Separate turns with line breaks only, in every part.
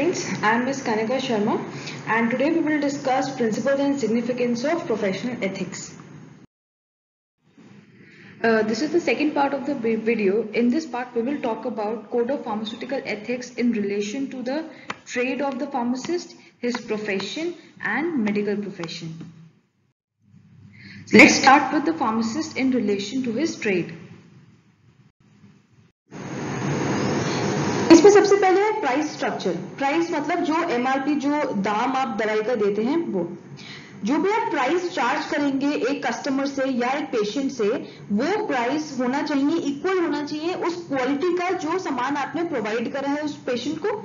students, I am Ms. Kanika Sharma and today we will discuss principles and significance of professional ethics. This is the second part of the video. In this part we will talk about code of pharmaceutical ethics in relation to the trade of the pharmacist, his profession and medical profession. Let's start with the pharmacist in relation to his trade. इसमें सबसे पहले है price structure. Price मतलब जो MRP, जो दाम आप दवाई का देते हैं, वो जो भी आप प्राइस चार्ज करेंगे एक कस्टमर से या एक पेशेंट से, वो प्राइस होना चाहिए, इक्वल होना चाहिए उस क्वालिटी का जो सामान आपने प्रोवाइड करा है उस पेशेंट को।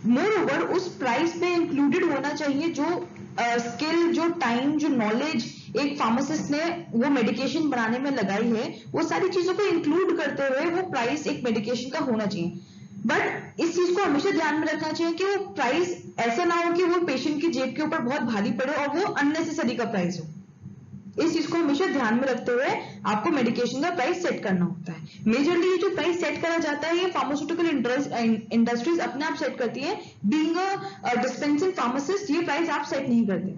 मोर ओवर उस प्राइस पे इंक्लूडेड होना चाहिए जो स्किल, जो टाइम, जो नॉलेज एक फार्मासिस्ट ने वो मेडिकेशन बनाने में लगाई है, वो सारी चीजों को इंक्लूड करते हुए वो प्राइस एक मेडिकेशन का होना चाहिए। बट इस चीज को हमेशा ध्यान में रखना चाहिए कि वो प्राइस ऐसा ना हो कि वो पेशेंट की जेब के ऊपर बहुत भारी पड़े और वो अननेसेसरी का प्राइस हो। इस चीज को हमेशा ध्यान में रखते हुए आपको मेडिकेशन का प्राइस सेट करना होता है। मेजरली ये जो प्राइस सेट करा जाता है ये फार्मास्यूटिकल इंडस्ट्रीज अपने आप सेट करती है। बीइंग अ डिस्पेंसिंग फार्मासिस्ट ये प्राइस आप सेट नहीं करते।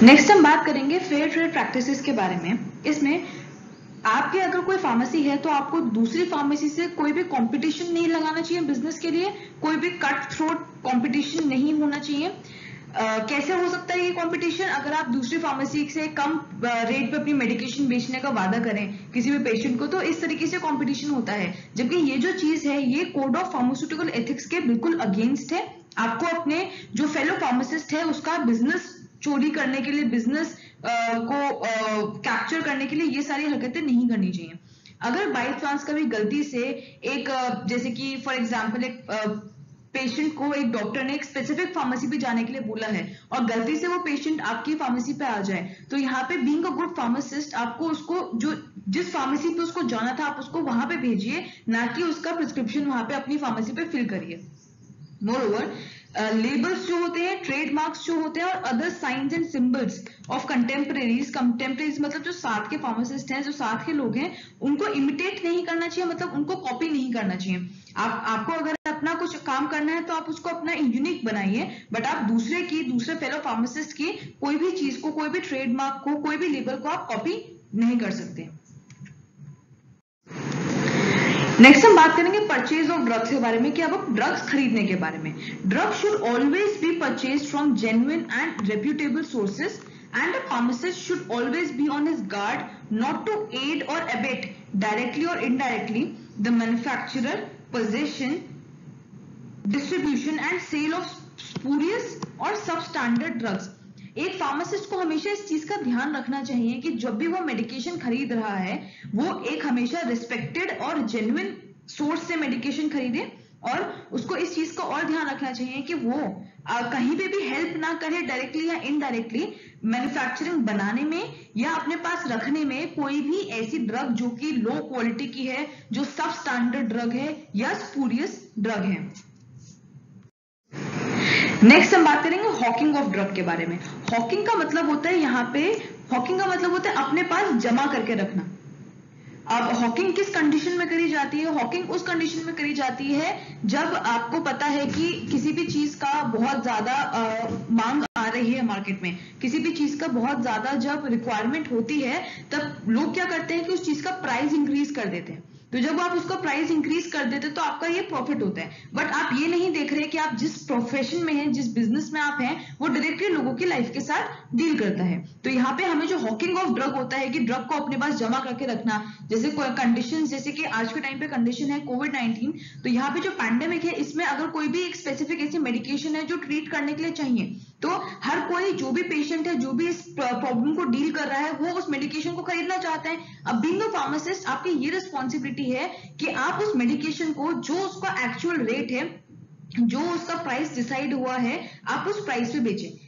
नेक्स्ट हम बात करेंगे फेयर ट्रेड प्रैक्टिसेस के बारे में। इसमें आपके अगर कोई फार्मेसी है तो आपको दूसरी फार्मेसी से कोई भी कंपटीशन नहीं लगाना चाहिए बिजनेस के लिए, कोई भी कट थ्रोट कंपटीशन नहीं होना चाहिए। कैसे हो सकता है ये कंपटीशन? अगर आप दूसरी फार्मेसी से कम रेट पे अपनी मेडिकेशन बेचने का वादा करें किसी भी पेशेंट को, तो इस तरीके से कंपटीशन होता है। जबकि ये जो चीज है ये कोड ऑफ फार्मास्यूटिकल एथिक्स के बिल्कुल अगेंस्ट है। आपको अपने जो फेलो फार्मासिस्ट है उसका बिजनेस चोरी करने के लिए, बिजनेस को कैप्चर करने के लिए ये सारी हरकतें नहीं करनी चाहिए। अगर बाई चांस कभी गलती से एक जैसे कि फॉर एग्जांपल एक पेशेंट को एक डॉक्टर ने एक स्पेसिफिक फार्मेसी पे जाने के लिए बोला है और गलती से वो पेशेंट आपकी फार्मेसी पे आ जाए, तो यहाँ पे बीइंग अ गुड फार्मासिस्ट आपको उसको जो जिस फार्मेसी पे उसको जाना था आप उसको वहां पे भेजिए, ना कि उसका प्रिस्क्रिप्शन वहां पे अपनी फार्मेसी पे फिल करिए। मोर ओवर लेबल्स जो होते हैं, ट्रेडमार्क्स जो होते हैं और other science and symbols of कंटेम्परेरीज मतलब जो साथ के फार्मासिस्ट हैं, जो साथ के लोग हैं, उनको इमिटेट नहीं करना चाहिए, मतलब उनको कॉपी नहीं करना चाहिए। आपको अगर अपना कुछ काम करना है तो आप उसको अपना यूनिक बनाइए, बट आप दूसरे फेलो फार्मासिस्ट की कोई भी चीज को, कोई भी ट्रेडमार्क को, कोई भी लेबल को आप कॉपी नहीं कर सकते। नेक्स्ट हम बात करेंगे परचेज ऑफ ड्रग्स के बारे में, कि अब ड्रग्स खरीदने के बारे में। Drugs should always be purchase from genuine and reputable sources and a pharmacist should always be on his guard not to aid or abet directly or indirectly the manufacturer, possession, distribution and sale of spurious or substandard drugs. एक pharmacist को हमेशा इस चीज का ध्यान रखना चाहिए कि जब भी वो मेडिकेशन खरीद रहा है वो एक हमेशा रिस्पेक्टेड और जेन्युइन सोर्स से मेडिकेशन खरीदे, और उसको इस चीज का और ध्यान रखना चाहिए कि वो कहीं पे भी हेल्प ना करे डायरेक्टली या इनडायरेक्टली मैन्युफैक्चरिंग बनाने में या अपने पास रखने में कोई भी ऐसी ड्रग जो कि लो क्वालिटी की है, जो सब स्टैंडर्ड ड्रग है या स्पूरियस ड्रग है। नेक्स्ट हम बात करेंगे हॉकिंग ऑफ ड्रग के बारे में। हॉकिंग का मतलब होता है अपने पास जमा करके रखना। अब हॉकिंग किस कंडीशन में करी जाती है? हॉकिंग उस कंडीशन में करी जाती है जब आपको पता है कि किसी भी चीज का बहुत ज्यादा मांग आ रही है मार्केट में, किसी भी चीज का बहुत ज्यादा जब रिक्वायरमेंट होती है तब लोग क्या करते हैं कि उस चीज का प्राइस इंक्रीज कर देते हैं। तो जब आप उसका प्राइस इंक्रीज कर देते तो आपका ये प्रॉफिट होता है। बट आप ये नहीं देख रहे कि आप जिस प्रोफेशन में हैं, जिस बिजनेस में आप हैं, वो डायरेक्टली लोगों की लाइफ के साथ डील करता है। तो यहाँ पे हमें जो हॉकिंग ऑफ ड्रग होता है कि ड्रग को अपने पास जमा करके रखना, जैसे कंडीशन, जैसे कि आज के टाइम पे कंडीशन है कोविड-19, तो यहाँ पे जो पैंडेमिक है इसमें अगर कोई भी एक स्पेसिफिक ऐसी मेडिकेशन है जो ट्रीट करने के लिए चाहिए, तो हर कोई, जो भी पेशेंट है, जो भी इस प्रॉब्लम को डील कर रहा है, वो उस मेडिकेशन को खरीदना चाहता है। अब बीइंग अ फार्मासिस्ट आपकी ये रिस्पॉन्सिबिलिटी है कि आप उस मेडिकेशन को, जो उसका एक्चुअल रेट है, जो उसका प्राइस डिसाइड हुआ है, आप उस प्राइस पे बेचें।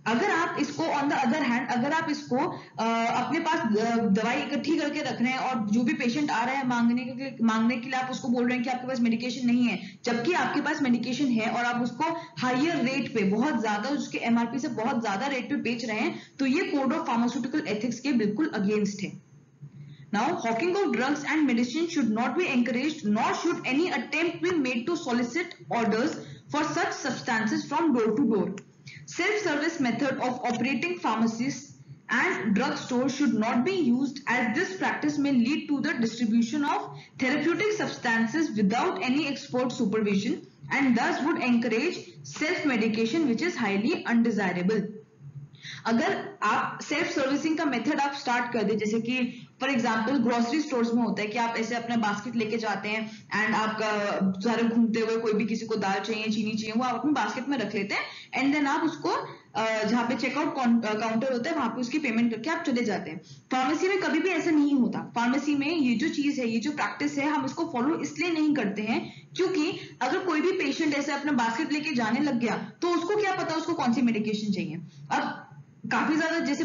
अगर आप इसको ऑन द अदर हैंड, अगर आप इसको अपने पास दवाई इकट्ठी करके रख रहे हैं और जो भी पेशेंट आ रहा है मांगने के लिए आप उसको बोल रहे हैं कि आपके पास मेडिकेशन नहीं है, जबकि आपके पास मेडिकेशन है और आप उसको हायर रेट पे, बहुत ज्यादा, उसके एमआरपी से बहुत ज्यादा रेट पे बेच रहे हैं, तो ये कोड ऑफ फार्मास्यूटिकल एथिक्स के बिल्कुल अगेंस्ट है। Now, hawking of drugs and medicine should not be encouraged, nor should any attempt be made to solicit orders for such substances from door to door. Self-service method of operating pharmacies and drug stores should not be used, as this practice may lead to the distribution of therapeutic substances without any expert supervision and thus would encourage self-medication, which is highly undesirable. अगर आप self servicing का method आप start कर दे, जैसे कि for example grocery stores में होता है कि आप ऐसे अपना बास्केट लेके जाते हैं एंड आपका सारे घूमते हुए कोई भी किसी को दाल चाहिए, चीनी चाहिए, वो आप अपने बास्केट में रख लेते हैं एंड देन आप उसको जहाँ पे चेकआउट काउंटर होता है वहां पे उसकी पेमेंट करके आप चले जाते हैं. फार्मेसी में कभी भी ऐसा नहीं होता. फार्मेसी में ये जो चीज है, ये जो प्रैक्टिस है, हम इसको फॉलो इसलिए नहीं करते हैं क्योंकि अगर कोई भी पेशेंट ऐसे अपना बास्केट लेके जाने लग गया तो उसको क्या पता उसको कौन सी मेडिकेशन चाहिए. अब काफी ज्यादा जैसे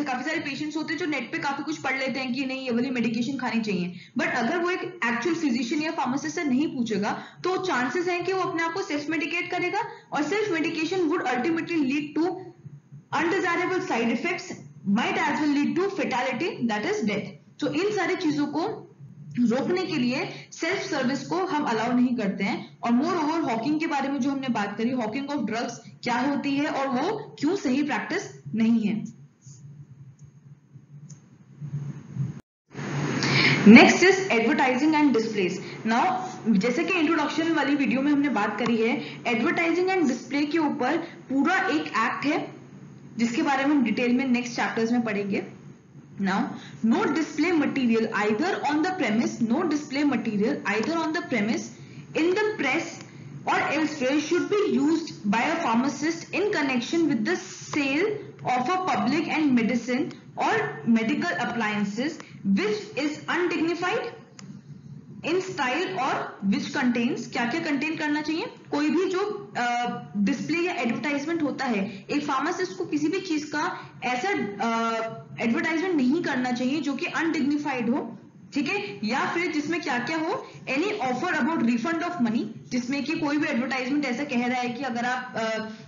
काफी सारे पेशेंट्स होते हैं जो नेट पे काफी कुछ पढ़ लेते हैं कि नहीं ये वाली मेडिकेशन खानी चाहिए, बट अगर वो एक एक्चुअल फिजिशियन या फार्मासिस्ट से नहीं पूछेगा तो चांसेस हैं कि वो अपने आप को सेल्फ मेडिकेट करेगा और self medication would ultimately lead to undesirable side effects, might as well lead to fatality, that is death. तो इन सारी चीजों को रोकने के लिए सेल्फ सर्विस को हम अलाउ नहीं करते हैं. और मोर ओवर हॉकिंग के बारे में जो हमने बात करी, हॉकिंग ऑफ ड्रग्स क्या होती है और वो क्यों सही प्रैक्टिस नहीं है. Next is advertising and displace. Now जैसे कि इंट्रोडक्शन वाली वीडियो में हमने बात करी है, एडवर्टाइजिंग एंड डिस्प्ले के ऊपर पूरा एक एक्ट है जिसके बारे में हम डिटेल में नेक्स्ट चैप्टर्स में पढ़ेंगे. Now, no display material either on the premise, in the press or elsewhere should be used by a pharmacist in connection with the sale of a public and medicine or medical appliances which is undignified in style or which contains, क्या क्या contain करना चाहिए. कोई भी जो display या advertisement होता है, एक फार्मासिस्ट को किसी भी चीज का ऐसा एडवर्टाइजमेंट नहीं करना चाहिए जो कि अनडिग्निफाइड हो, ठीक है, या फिर जिसमें क्या क्या हो, any offer about refund of money, जिसमें कि कोई भी एडवर्टाइजमेंट ऐसा कह रहा है कि अगर आप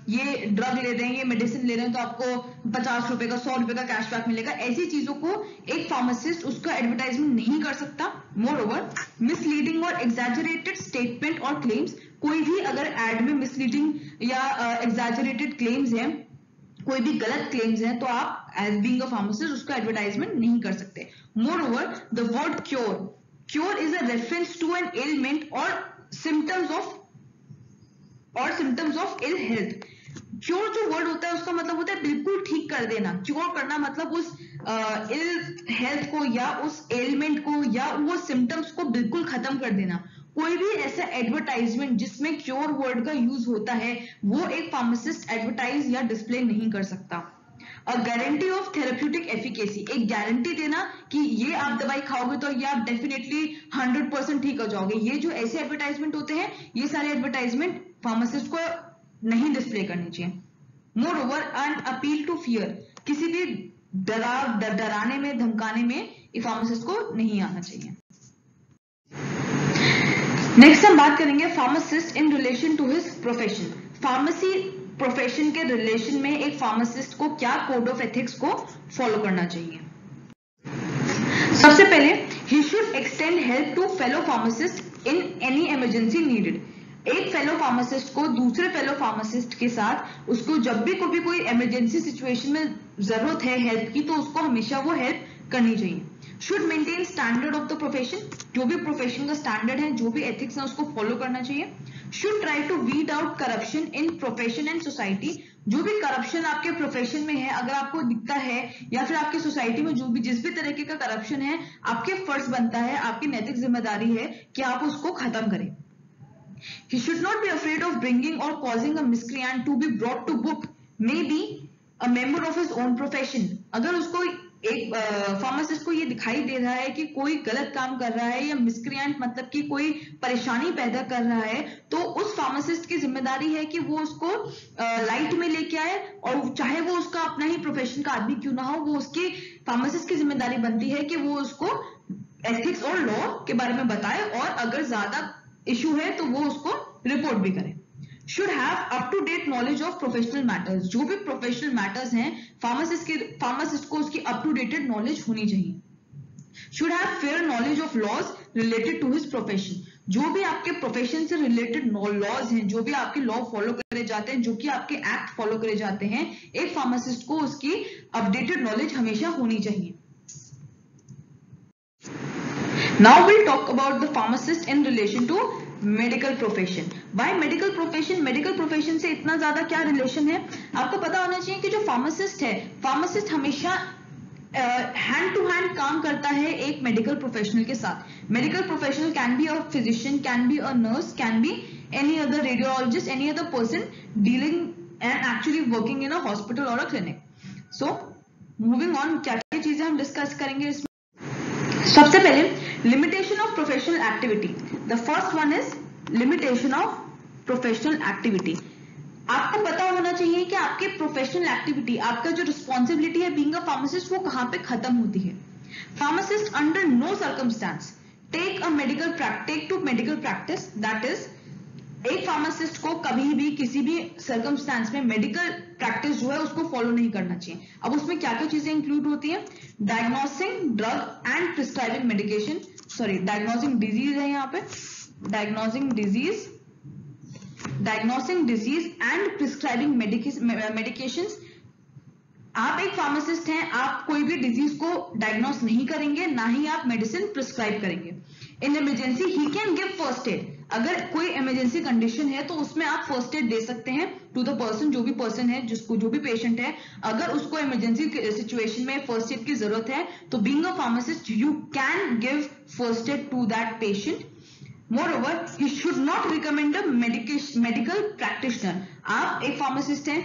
ये ड्रग ले रहे हैं, ये मेडिसिन ले रहे हैं तो आपको 50 रुपए का, 100 रुपए का कैशबैक मिलेगा. ऐसी चीजों को एक फार्मासिस्ट उसका एडवर्टाइजमेंट नहीं कर सकता. मोर ओवर मिसलीडिंग और एग्जैजरेटेड स्टेटमेंट और क्लेम्स, कोई भी अगर एड में मिसलीडिंग या एग्जैजरेटेड क्लेम्स हैं, कोई भी गलत क्लेम्स हैं, तो आप एज बीइंग अ फार्मासिस्ट उसका एडवर्टाइजमेंट नहीं कर सकते. More over the word cure is a reference to an element or symptoms of ill health. Cure जो वर्ड होता है उसका मतलब होता है बिल्कुल ठीक कर देना. क्योर करना मतलब उस इल हेल्थ को या उस एलिमेंट को या वो सिम्टम्स को बिल्कुल खत्म कर देना. कोई भी ऐसा एडवर्टाइजमेंट जिसमें क्योर वर्ड का यूज होता है वो एक फार्मासिस्ट एडवर्टाइज या डिस्प्ले नहीं कर सकता. A guarantee of therapeutic efficacy, एक गारंटी देना कि ये आप दवाई खाओगे तो ये आप डेफिनेटली 100% ठीक हो जाओगे. ये जो ऐसे एडवर्टाइजमेंट होते हैं, ये सारे एडवर्टाइजमेंट फार्मासिस्ट को नहीं डिस्प्ले करनी चाहिए. Moreover an appeal to fear, किसी भी डराने में, धमकाने में ये फार्मासिस्ट को नहीं आना चाहिए. नेक्स्ट हम बात करेंगे pharmacist in relation to his profession. Pharmacy profession के रिलेशन में एक फार्मासिस्ट को क्या कोड ऑफ एथिक्स को फॉलो करना चाहिए. सबसे पहले, he should extend help to fellow pharmacist in any emergency needed. एक फेलो फार्मासिस्ट को दूसरे फेलो फार्मासिस्ट के साथ उसको जब भी कोई इमरजेंसी सिचुएशन में जरूरत है हेल्प की, तो उसको हमेशा वो हेल्प करनी चाहिए. Should maintain standard of the profession, जो भी प्रोफेशन का स्टैंडर्ड है, जो भी एथिक्स है, उसको फॉलो करना चाहिए. Should try to weed out corruption in profession and society, जो भी करप्शन आपके प्रोफेशन में है, अगर आपको दिखता है या फिर आपकी सोसाइटी में जो भी जिस भी तरीके का करप्शन है, आपके फर्ज बनता है, आपकी नैतिक जिम्मेदारी है कि आप उसको खत्म करें. He should not be afraid of bringing or causing a miscreant to be brought to book, maybe a member of his own profession. अगर उसको एक फार्मासिस्ट को ये दिखाई दे रहा है कि कोई गलत काम कर रहा है या मिसक्रिएंट मतलब कि कोई परेशानी पैदा कर रहा है, तो उस फार्मासिस्ट की जिम्मेदारी है कि वो उसको लाइट में लेके आए, और चाहे वो उसका अपना ही प्रोफेशन का आदमी क्यों ना हो, वो उसकी फार्मासिस्ट की जिम्मेदारी बनती है कि वो उसको एथिक्स और लॉ के बारे में बताए, और अगर ज्यादा इशू है तो वो उसको रिपोर्ट भी करे. Should have up to date knowledge of professional matters, जो भी प्रोफेशनल मैटर्स हैं फार्मासिस्ट को उसकी अप टू डेटेड नॉलेज होनी चाहिए. should have fair knowledge of laws related to his profession. जो भी आपके प्रोफेशन से रिलेटेड लॉज हैं, जो भी आपके लॉ फॉलो करे जाते हैं, जो कि आपके एक्ट फॉलो करे जाते हैं, एक फार्मासिस्ट को उसकी अपडेटेड नॉलेज हमेशा होनी चाहिए. Now we'll talk about the pharmacist in relation to medical profession. By medical profession, medical profession से इतना ज्यादा क्या रिलेशन है आपको पता होना चाहिए कि जो फार्मासिस्ट है, फार्मासिस्ट हमेशा हैंड टू हैंड काम करता है एक मेडिकल प्रोफेशनल के साथ. Medical professional can be a physician, can be a nurse, can be any other radiologist, any other person dealing and actually working in a hospital और अ clinic. So moving on, क्या क्या चीजें हम discuss करेंगे इसमें. सबसे पहले limitation of professional activity. The first one is limitation of professional activity. आपको पता होना चाहिए कि आपके प्रोफेशनल एक्टिविटी, आपका जो रिस्पॉन्सिबिलिटी है बीइंग अ फार्मासिस्ट, वो कहां पे खत्म होती है. Pharmacist under no circumstances take to medical practice. That is, एक फार्मासिस्ट को कभी भी किसी भी सर्कमस्टांस में मेडिकल प्रैक्टिस जो है उसको फॉलो नहीं करना चाहिए. अब उसमें क्या क्या चीजें इंक्लूड होती है. Diagnosing drug and prescribing medication, sorry diagnosing disease है यहाँ पे, diagnosing disease and prescribing medications. आप एक फार्मासिस्ट हैं, आप कोई भी डिजीज को डायग्नोस नहीं करेंगे, ना ही आप मेडिसिन प्रिस्क्राइब करेंगे. In emergency he can give first add. अगर कोई इमरजेंसी कंडीशन है तो उसमें आप फर्स्ट एड दे सकते हैं टू द पर्सन, जो भी पर्सन है, जिसको जो भी पेशेंट है, अगर उसको इमरजेंसी सिचुएशन में फर्स्ट एड की जरूरत है तो being a pharmacist you can give first aid to that patient. Moreover, he should not recommend a medical practitioner. आप एक फार्मासिस्ट हैं,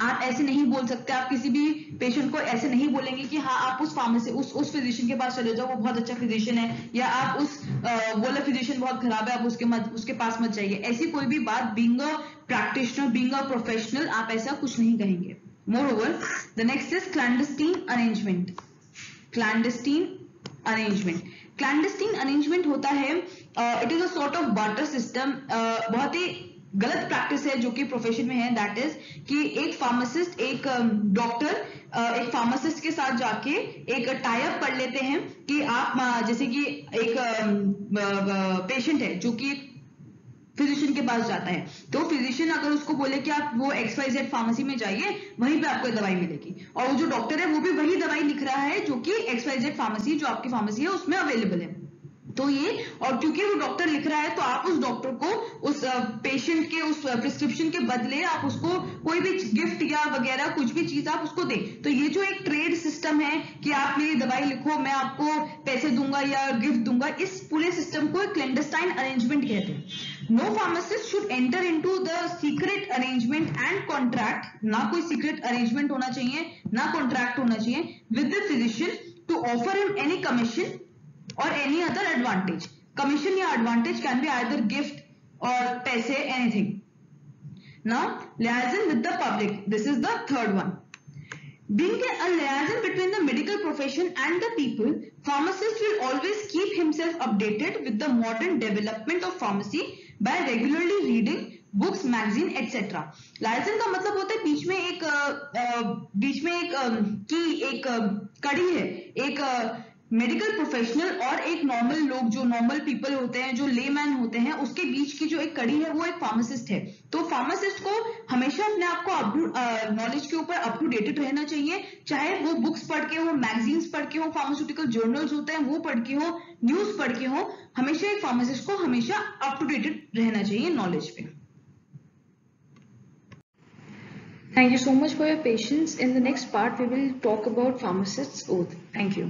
आप ऐसे नहीं बोल सकते, आप किसी भी पेशेंट को ऐसे नहीं बोलेंगे कि हाँ आप उस फार्मेसी उस फिजिशियन के पास चले जाओ, वो बहुत अच्छा फिजिशियन है, या आप उस बोला फिजिशियन बहुत खराब है, आप उसके पास मत जाइए. ऐसी कोई भी बात being a practitioner, being a professional, आप ऐसा कुछ नहीं कहेंगे. Moreover, the next is clandestine arrangement. Clandestine arrangement होता है, it is a sort of barter system. बहुत ही गलत प्रैक्टिस है जो कि प्रोफेशन में है. दैट इज कि एक फार्मासिस्ट, एक डॉक्टर एक फार्मासिस्ट के साथ जाके एक टाई अप कर लेते हैं कि आप जैसे कि एक पेशेंट है जो कि फिजिशियन के पास जाता है, तो फिजिशियन अगर उसको बोले कि आप वो XYZ फार्मेसी में जाइए, वहीं पे आपको दवाई मिलेगी, और वो जो डॉक्टर है वो भी वही दवाई लिख रहा है जो कि XYZ फार्मेसी, जो आपकी फार्मेसी है, उसमें अवेलेबल है. तो ये, और क्योंकि वो डॉक्टर लिख रहा है तो आप उस डॉक्टर को उस पेशेंट के उस प्रिस्क्रिप्शन के बदले आप उसको कोई भी गिफ्ट या वगैरह कुछ भी चीज आप उसको दें. तो ये जो एक ट्रेड सिस्टम है कि आप मेरी दवाई लिखो, मैं आपको पैसे दूंगा या गिफ्ट दूंगा, इस पूरे सिस्टम को क्लैंडस्टाइन अरेंजमेंट कहते हैं. No pharmacist should enter into the secret arrangement and contract. ना कोई सीक्रेट अरेंजमेंट होना चाहिए, ना कॉन्ट्रैक्ट होना चाहिए with the physician to offer him any commission or any other advantage. Commission या advantage can be either gift or पैसे, anything. Now, liaison with the public. This is the third one. Being a liaison between the medical profession and the people, pharmacist will always keep himself updated with the modern development of pharmacy by regularly reading books, magazine, etc. Licence का मतलब होता है बीच में एक कड़ी है, एक medical professional और एक नॉर्मल लोग, जो नॉर्मल पीपल होते हैं, जो लेमैन होते हैं, उसके बीच की जो एक कड़ी है वो एक फार्मासिस्ट है. तो फार्मासिस्ट को हमेशा अपने आप को नॉलेज के ऊपर अप टू डेटेड रहना चाहिए, चाहे वो बुक्स पढ़ के हो, मैगजीन्स पढ़ के हो, फार्मास्यूटिकल जर्नल्स होते हैं वो पढ़ के हो, न्यूज पढ़ के हो. हमेशा एक फार्मासिस्ट को हमेशा अप टू डेटेड रहना चाहिए नॉलेज पे. Thank you so much for your patience. In the next part, we will talk about pharmacist's oath. Thank you.